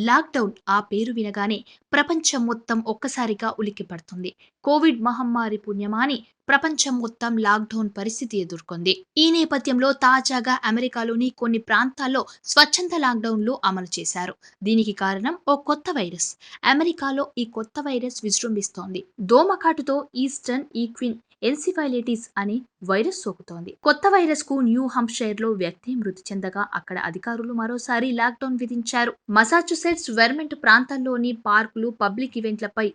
Lockdown ఆ పేరు వినగానే ప్రపంచం మొత్తం ఒక్కసారిగా ఉలిక్కిపడుతుంది. కోవిడ్ మహమ్మారి పుణ్యమాని ప్రపంచం మొత్తం లాక్డౌన్ పరిస్థితి ఎదుర్కొంది. ఈ నేపథ్యంలో తాజాగా అమెరికాలోని కొన్ని ప్రాంతాల్లో స్వచ్ఛంద లాక్డౌన్లు అమలు చేశారు. దీనికి కారణం ఓ కొత్త వైరస్. అమెరికాలో ఈ కొత్త వైరస్ విజృంభిస్తోంది. దోమకాటుతో ఈస్టర్న్ ఈక్విన్ ఎన్సిఫైలిటిస్ అనే వైరస్ సోకుతోంది. కొత్త వైరస్ కు న్యూ హంప్షైర్ లో వ్యక్తి మృతి చెందగా అక్కడ అధికారులు మరోసారి లాక్డౌన్ విధించారు. మసాచుసెట్స్, వెర్మంట్ ప్రాంతాల్లోని పార్కులు, పబ్లిక్ ఈవెంట్లపై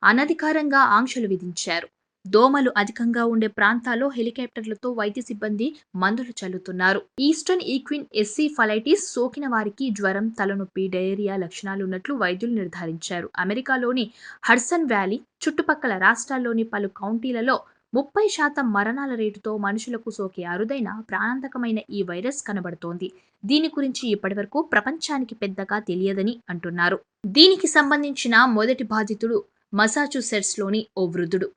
అనధికారంగా ఆంక్షలు విధించారు. దోమలు అధికంగా ఉండే ప్రాంతాల్లో హెలికాప్టర్లతో వైద్య సిబ్బంది మందులు చల్లుతున్నారు. ఈస్టర్న్ ఈక్విన్ ఎన్సిఫలైటిస్ సోకిన వారికి జ్వరం, తలనొప్పి, డయేరియా లక్షణాలున్నట్లు వైద్యులు నిర్ధారించారు. అమెరికాలోని హడ్సన్ వ్యాలీ చుట్టుపక్కల రాష్ట్రాల్లోని పలు కౌంటీలలో 30% మరణాల రేటుతో మనుషులకు సోకే అరుదైన ప్రాణాంతకమైన ఈ వైరస్ కనబడుతోంది. దీని గురించి ఇప్పటివరకు ప్రపంచానికి పెద్దగా తెలియదని అంటున్నారు. దీనికి సంబంధించిన మొదటి బాధితుడు మసాచుసెట్స్లోని ఓ వృద్ధుడు.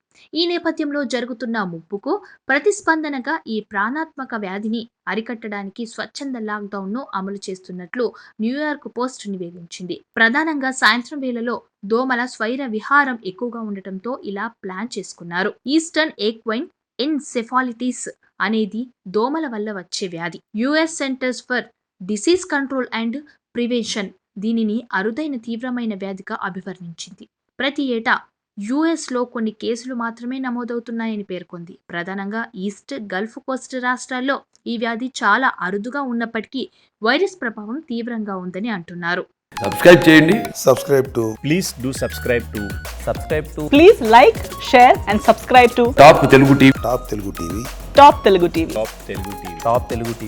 ఈ నేపథ్యంలో జరుగుతున్న ముప్పుకు ప్రతిస్పందనగా ఈ ప్రాణాత్మక వ్యాధిని అరికట్టడానికి స్వచ్ఛంద లాక్డౌన్ను అమలు చేస్తున్నట్లు న్యూయార్క్ పోస్ట్ నివేదించింది. ప్రధానంగా సాయంత్రం వేళలో దోమల స్వైర విహారం ఎక్కువగా ఉండటంతో ఇలా ప్లాన్ చేసుకున్నారు. ఈస్టర్న్ ఈక్వైన్ ఎన్సెఫాలిటిస్ అనేది దోమల వల్ల వచ్చే వ్యాధి. US centres for disease control and prevention దీనిని అరుదైన తీవ్రమైన వ్యాధిగా అభివర్ణించింది. ప్రతి ఏటా యుఎస్లో కొన్ని కేసులు మాత్రమే నమోదవుతున్నాయని పేర్కొంది. ప్రధానంగా ఈస్ట్, గల్ఫ్ కోస్ట్ రాష్ట్రాల్లో ఈ వ్యాధి చాలా అరుదుగా ఉన్నప్పటికీ వైరస్ ప్రభావం తీవ్రంగా ఉందని అంటున్నారు. సబ్స్క్రైబ్ చేయండి. Please do subscribe to Please like, share and subscribe to top Telugu TV. Top Telugu TV. Top Telugu TV.